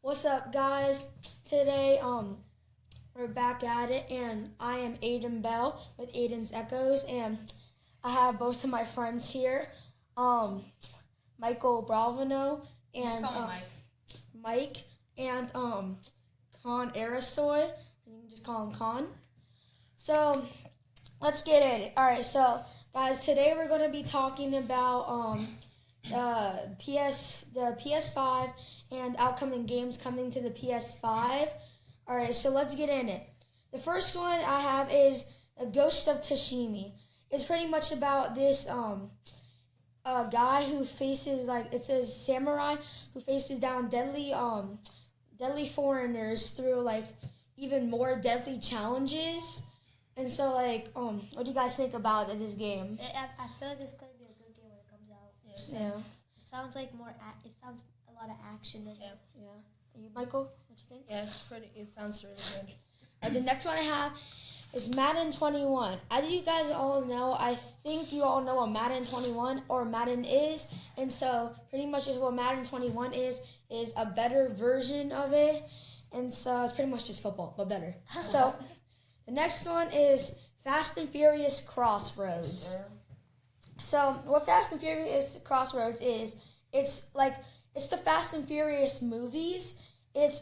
What's up, guys? Today, we're back at it, and I am Aidenn Bell with Aidenn's Echoes, and I have both of my friends here, Michael Bravano and Just call me Mike, and Con Arasoy. You can just call him Con. So let's get in it. All right, so guys, today we're going to be talking about the PS5 and outcoming games coming to the PS5. All right, so let's get in it. The first one I have is a Ghost of Tsushima. It's pretty much about this a guy who faces, like it says, samurai who faces down deadly foreigners through like even more deadly challenges. And so, like, what do you guys think about this game? I feel like it's gonna be a good game when it comes out. Yeah. It sounds like it sounds a lot of action in it. Yeah. You, Michael, what you think? Yeah, it sounds really good. The next one I have is Madden 21. As you guys all know, I think you all know what Madden 21 or Madden is. And so, pretty much is what Madden 21 is a better version of it. And so, it's pretty much just football, but better. So, the next one is Fast and Furious Crossroads. So what Fast and Furious Crossroads is, it's the Fast and Furious movies. It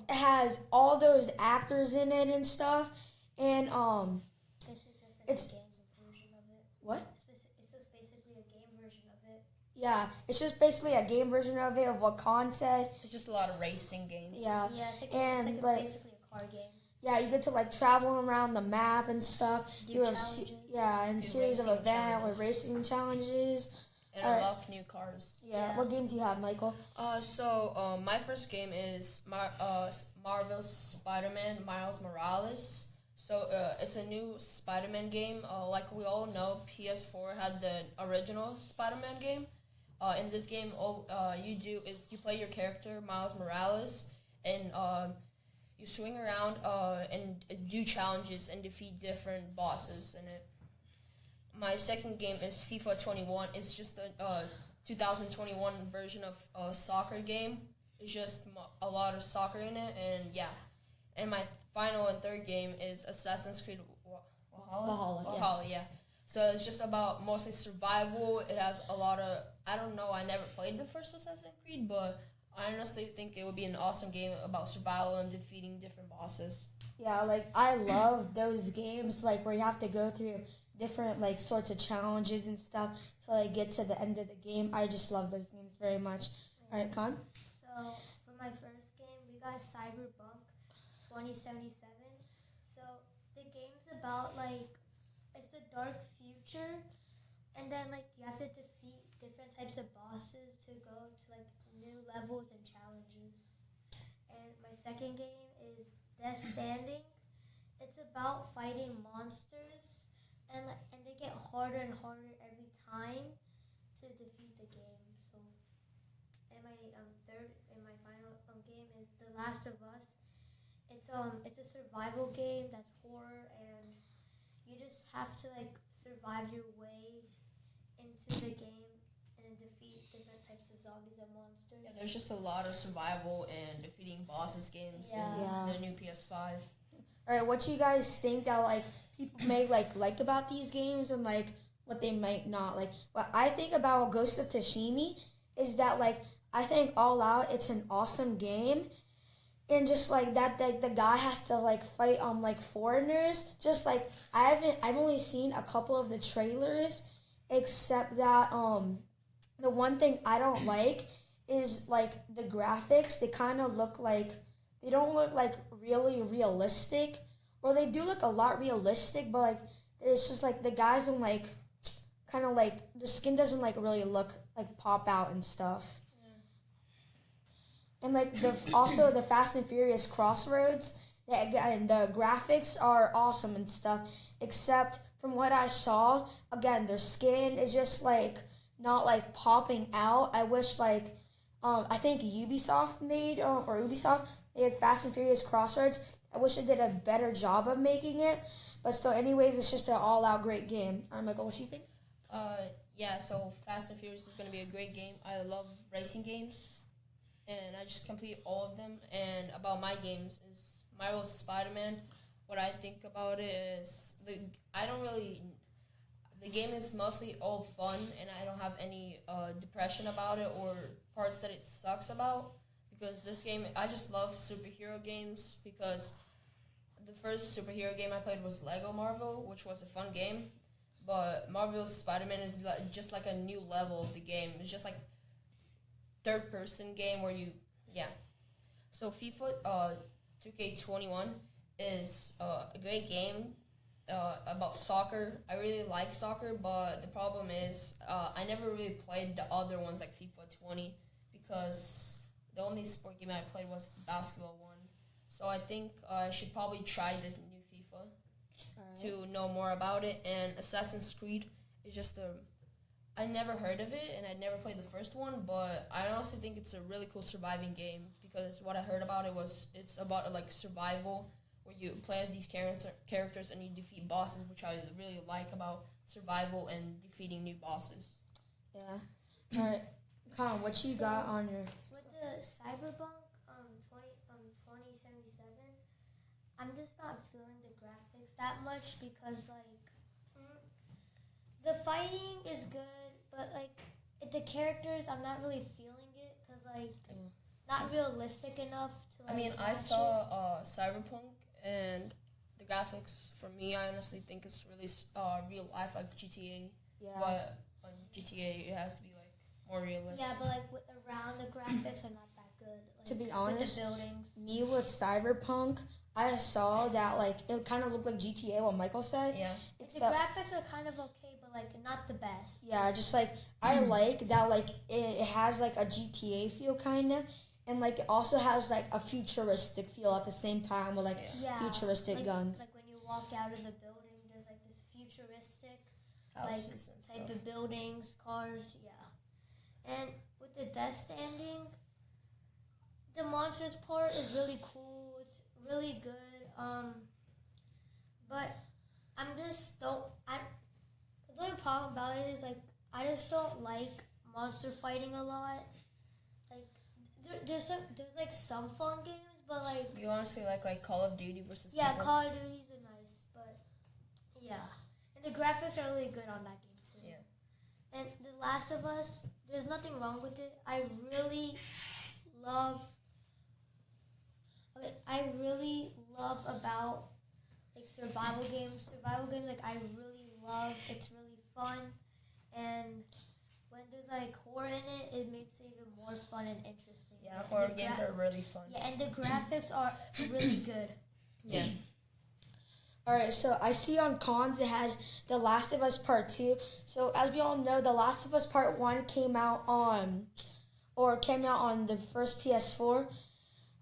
has all those actors in it and stuff, and It's just like a game version of it. What? It's just basically a game version of it. Yeah, it's just basically a game version of it of what Khan said. It's just a lot of racing games. Yeah, Yeah, I think and it's like basically a car game. yeah, you get to like travel around the map and stuff. Do You have challenges. and Do series of racing events with challenges. racing challenges. And Alright. unlock new cars. Yeah. What games do you have, Michael? So my first game is Marvel's Spider-Man Miles Morales. So it's a new Spider-Man game. Like we all know, PS4 had the original Spider-Man game. In this game, all you do is you play your character Miles Morales, and you swing around and do challenges and defeat different bosses in it. My second game is FIFA 21. It's just a 2021 version of a soccer game. It's just a lot of soccer in it, and yeah. And my final and third game is Assassin's Creed Valhalla, yeah. So it's just about mostly survival. It has a lot of, I don't know, I never played the first Assassin's Creed, but I honestly think it would be an awesome game about survival and defeating different bosses. Yeah, like I love those games like where you have to go through different like sorts of challenges and stuff to like get to the end of the game. I just love those games very much. All right, Con? So for my first game, we got Cyberpunk 2077. So the game's about like it's a dark future, and then like you have to defeat different types of bosses to go to like new levels and challenges. And my second game is Death Standing. It's about fighting monsters, and they get harder and harder every time to defeat the game. So, and my third and my final game is The Last of Us. It's a survival game that's horror, and you just have to like survive your way into the game and defeat different types of zombies and monsters. Yeah, there's just a lot of survival and defeating bosses games Yeah. in the new PS5. All right, what do you guys think that like people may like about these games and like what they might not like? What I think about Ghost of Tsushima is that like I think all out it's an awesome game. And just like that, like the guy has to like fight like foreigners. Just like I've only seen a couple of the trailers, except that the one thing I don't like is like the graphics. They kind of look like they don't look like really realistic, or they do look a lot realistic, but like it's just like the guys don't like kind of like their skin doesn't like really look like pop out and stuff. And like also the Fast and Furious Crossroads, the graphics are awesome and stuff. Except from what I saw, again, their skin is just like not like popping out. I wish like I think Ubisoft made they had Fast and Furious Crossroads. I wish they did a better job of making it, but still, anyways, it's just an all-out great game. All right, Michael, what do you think? Yeah, so Fast and Furious is going to be a great game. I love racing games. and I just complete all of them. And about my games is Marvel's Spider-Man. What I think about it is I don't really. The game is mostly all fun, and I don't have any depression about it or parts that it sucks about. Because this game, I just love superhero games. Because the first superhero game I played was Lego Marvel, which was a fun game. But Marvel's Spider-Man is just like a new level of the game. It's just like third-person game where you, yeah. So FIFA 2K21 is a great game about soccer. I really like soccer, but the problem is I never really played the other ones like FIFA 20 because the only sport game I played was the basketball one. So I think I should probably try the new FIFA to know more about it. And Assassin's Creed is just I never heard of it, and I never played the first one, but I honestly think it's a really cool surviving game because what I heard about it was it's about like survival where you play as these characters and you defeat bosses, which I really like about survival and defeating new bosses. Yeah. All right, Colin, what you got on your... With the Cyberpunk 2077, I'm just not feeling the graphics that much because, like, the fighting is good, but, like, the characters, I'm not really feeling it because, like, not realistic enough to, like, I mean, I saw Cyberpunk, and the graphics, for me, I honestly think it's really real life, like GTA. Yeah. But on GTA, it has to be, like, more realistic. Yeah, but, like, around the graphics are not that good. Like, to be honest, with the buildings. Me with Cyberpunk, I saw that, like, it kind of looked like GTA, what Michael said. Yeah. The graphics are kind of okay, but, like, not the best. Yeah, just, like, I like that, like, it has, like, a GTA feel, kind of. And, like, it also has, like, a futuristic feel at the same time with, like, futuristic guns. Like, when you walk out of the building, there's, like, this futuristic, houses like, type of buildings, cars, yeah. And with the Death Standing, the monsters part is really cool. It's really good. But I'm just the only problem about it is, like, I just don't like monster fighting a lot. Like, there's like some fun games, but like you honestly like Call of Duty versus yeah, people? Call of Duties are nice, but yeah, and the graphics are really good on that game too. Yeah. And The Last of Us, there's nothing wrong with it. I really love about like survival games. Survival games, like, I really love. It's really fun, and when there's like horror in it, it makes it even more fun and interesting. Yeah, horror games are really fun. Yeah, and the graphics are really good. Yeah. All right, so I see on cons it has The Last of Us Part 2. So as we all know, The Last of Us Part 1 came out on the first PS4.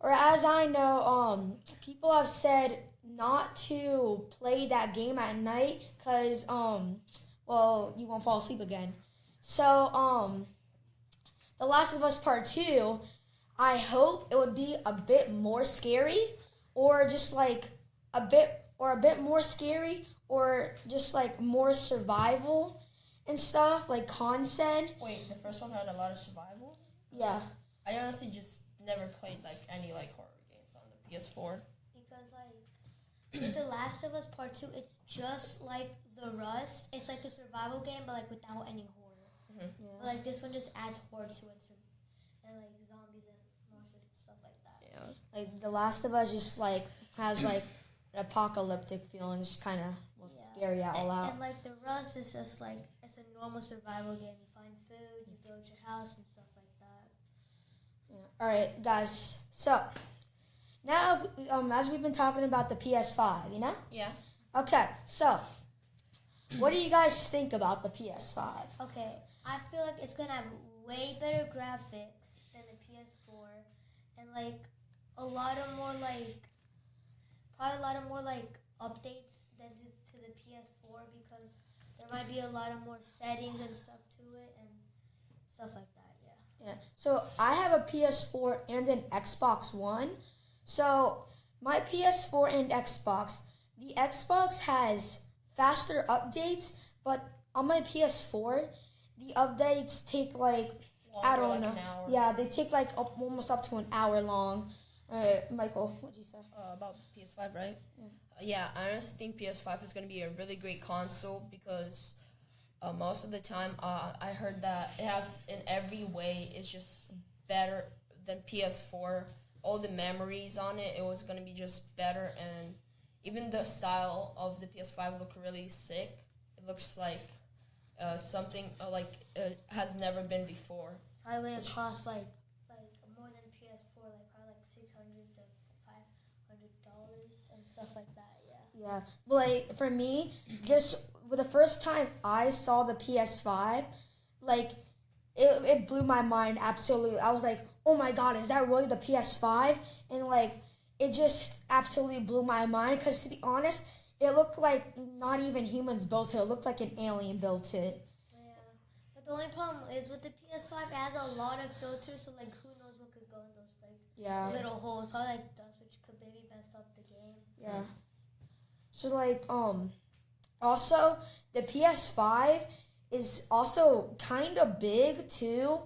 Or as I know, people have said not to play that game at night because, well, you won't fall asleep again. So, The Last of Us Part 2, I hope it would be a bit more scary or just like a bit more scary or just like more survival and stuff like content. Wait, the first one had a lot of survival? Yeah. I honestly just never played like any like horror games on the PS4. Because like with The Last of Us Part 2, it's just like The Rust. It's like a survival game, but like without any horror. Mm-hmm. Yeah. But like this one just adds horror to it, and like zombies and monsters and stuff like that. Yeah. Like The Last of Us just like has like an apocalyptic feeling, just kind of scary out loud. And like The Rust is just like it's a normal survival game. You find food, you build your house and stuff like that. Yeah. All right, guys. So now, as we've been talking about the PS5, you know? Yeah. Okay. So, what do you guys think about the PS5? Okay, I feel like it's gonna have way better graphics than the PS4, and like a lot of more like updates than to the PS4 because there might be a lot of more settings and stuff to it and stuff like that. Yeah. Yeah. So I have a PS4 and an Xbox One. So my PS4 and Xbox, the Xbox has faster updates, but on my PS4, the updates take like I Over don't like know. an hour. Yeah, they take like almost up to an hour long. Michael, what'd you say? About PS5, right? Yeah. Yeah, I honestly think PS5 is going to be a really great console because most of the time I heard that it has, in every way, it's just better than PS4. All the memories on it, it was going to be just better, and even the style of the PS5 look really sick. It looks like something has never been before. Probably gonna cost like more than PS4, like probably like $600 to $500 and stuff like that. Yeah. Yeah, like for me, just the first time I saw the PS5, like it blew my mind absolutely. I was like, oh my god, is that really the PS5? And like it just absolutely blew my mind because to be honest, it looked like not even humans built it. It looked like an alien built it. Yeah. But the only problem is with the PS5, it has a lot of filters, so like who knows what could go in those like Yeah. little holes, probably like dust, which could maybe mess up the game. Yeah. So like also the PS5 is also kind of big too,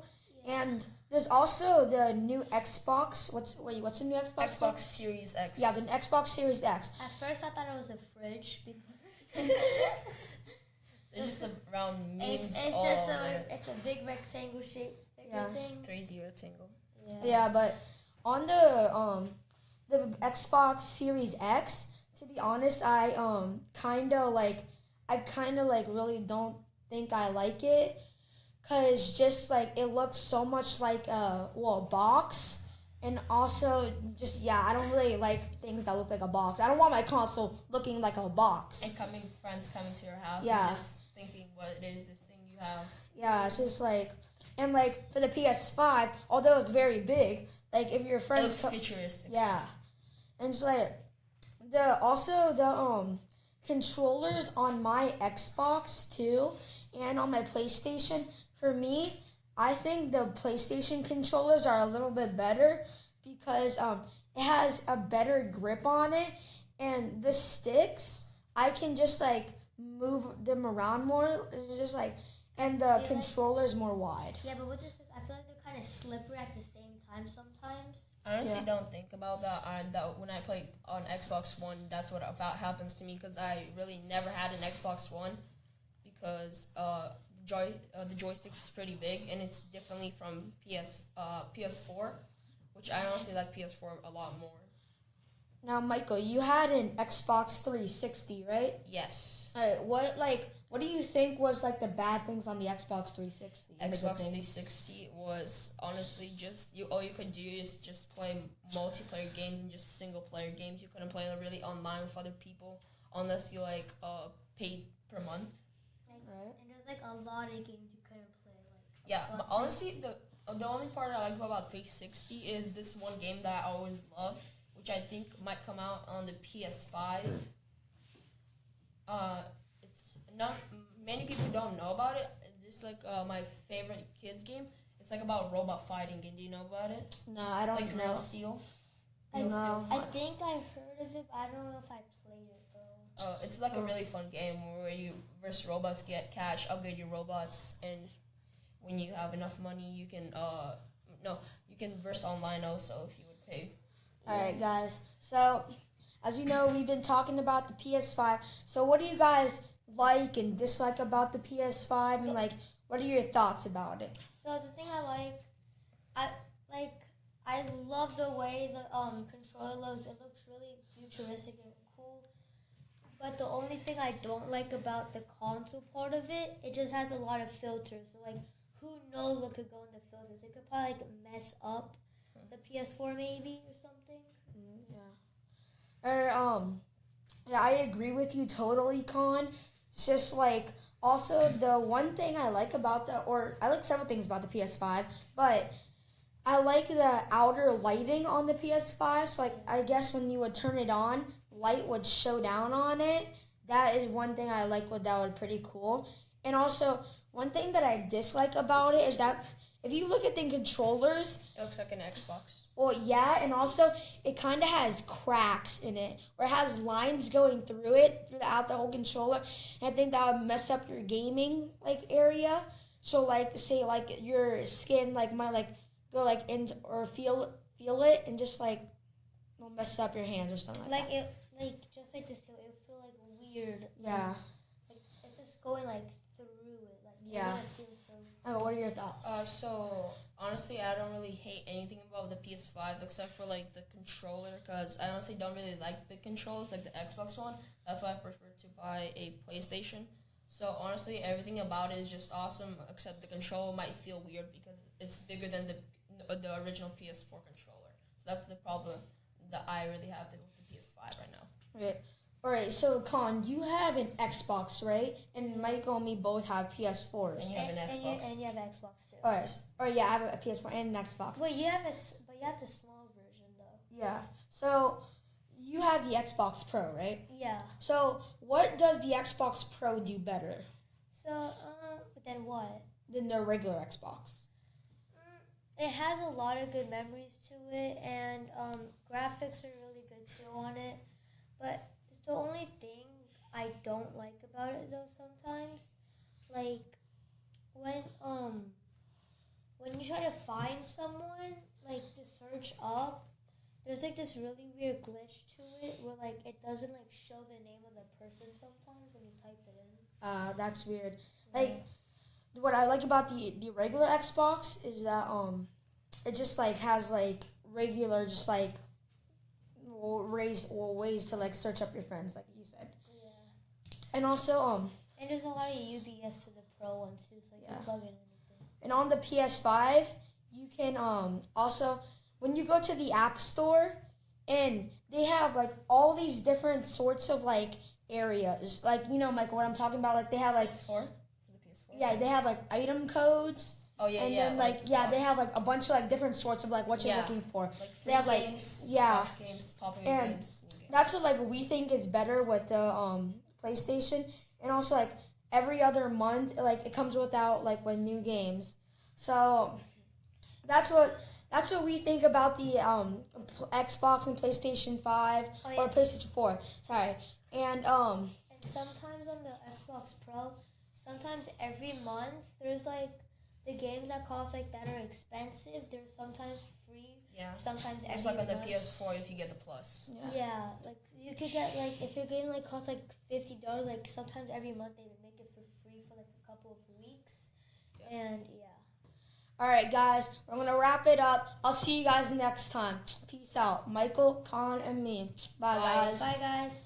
and there's also the new Xbox. What's the new Xbox? Xbox Series X. Yeah, the Xbox Series X. At first, I thought it was a fridge because It's just around memes it's all just over. it's a big rectangle shape Yeah. thing. 3D rectangle. Yeah, but on the Xbox Series X, to be honest, I kind of like really don't think I like it, cause just like it looks so much like a box, and also just I don't really like things that look like a box. I don't want my console looking like a box. And friends coming to your house Yeah. and just thinking what it is, this thing you have. Yeah, it's just like, and like for the PS5, although it's very big, like if your It friends, looks futuristic. yeah, and it's like the controllers on my Xbox too, and on my PlayStation. For me, I think the PlayStation controllers are a little bit better because it has a better grip on it, and the sticks I can just like move them around more. It's just like, and the controller's more wide. Yeah, but with this, I feel like they're kind of slippery at the same time sometimes. I honestly Yeah. don't think about that. That when I play on Xbox One, that's what about happens to me because I really never had an Xbox One because the joystick is pretty big and it's differently from PS4, which I honestly like PS4 a lot more. Now, Michael, you had an Xbox 360, right? Yes. All right, what do you think was like the bad things on the Xbox 360? and the good Xbox things? 360 was honestly just all you could do is just play multiplayer games and just single player games. You couldn't play really online with other people unless you paid per month. Right. And there's like a lot of games you couldn't play. Yeah, but honestly, the only part I like about 360 is this one game that I always loved, which I think might come out on the PS5. It's not many people don't know about it. It's just like my favorite kids game. It's like about robot fighting. And do you know about it? No, I don't Like know. Real Steel. No. I think I heard of it, but I don't know if I played it though. It's like a really fun game where you versus robots, get cash, upgrade your robots, and when you have enough money, you can you can verse online also if you would pay. All right, guys. So, as you know, we've been talking about the PS5. So, what do you guys like and dislike about the PS5, and like, what are your thoughts about it? So the thing I love the way the controller looks. It looks really futuristic and cool. But the only thing I don't like about the console part of it, it just has a lot of filters. So like, who knows what could go in the filters? It could probably like mess up the PS4 maybe or something. Yeah, I agree with you totally, Con. It's just like also the one thing I like about I like several things about the PS5, but I like the outer lighting on the PS5. So like I guess when you would turn it on, light would show down on it. That is one thing I like. That would pretty cool. And also one thing that I dislike about it is that if you look at the controllers, It looks like an Xbox. well, yeah, and also it kind of has cracks in it, or it has lines going through it throughout the whole controller. And I think that would mess up your gaming area. So like say like your skin like might like go like in or feel it and just like will mess up your hands or something like that. Like just like this, it would feel like weird. Yeah. Like it's just going like through it. Like Yeah. It feels so. Oh, what are your thoughts? So honestly, I don't really hate anything about the PS5 except for like the controller, because I honestly don't really like the controls like the Xbox one. That's why I prefer to buy a PlayStation. So honestly, everything about it is just awesome, except the controller might feel weird because it's bigger than the original PS4 controller. So that's the problem that I really have with the PS5 right now. Okay. All right. So Con, you have an Xbox, right? And Michael and me both have PS4s. And you have an Xbox. And you have Xbox too. All right. Or yeah, I have a PS4 and an Xbox. But you have the small version though. Yeah. So you have the Xbox Pro, right? Yeah. So what does the Xbox Pro do better So but then what? than the regular Xbox? It has a lot of good memories to it, and graphics are really good too on it. But it's the only thing I don't like about it though sometimes, like when you try to find someone, like to search up, there's like this really weird glitch to it where like it doesn't like show the name of the person sometimes when you type it in. That's weird. Like what I like about the regular Xbox is that it just like has like regular just like ways to like search up your friends like you said. Yeah. And also And there's a lot of UBS to the Pro one too, so you can plug in anything. and on the PS5 you can also when you go to the App Store and they have like all these different sorts of like areas, like you know Michael what I'm talking about, like they have like PS4? For the PS4? yeah, they have like item codes. Oh yeah, and yeah. then like they have like a bunch of like different sorts of like what you're looking for. Like They free have, like, games, yeah. past games, popular And games, new games. That's what like we think is better with the PlayStation, and also like every other month like it comes without like with new games. So that's what we think about the Xbox and PlayStation 5 or PlayStation 4. Sorry. And And sometimes on the Xbox Pro, sometimes every month there's like the games that cost like that are expensive. They're sometimes free. Yeah. Sometimes It's every like on the month. PS4 if you get the Plus. Yeah, like you could get like if your game like costs like $50, like sometimes every month they make it for free for like a couple of weeks. Yeah. And yeah. all right, guys, we're gonna wrap it up. I'll see you guys next time. Peace out, Michael, Con, and me. Bye. Bye. Guys. Bye guys.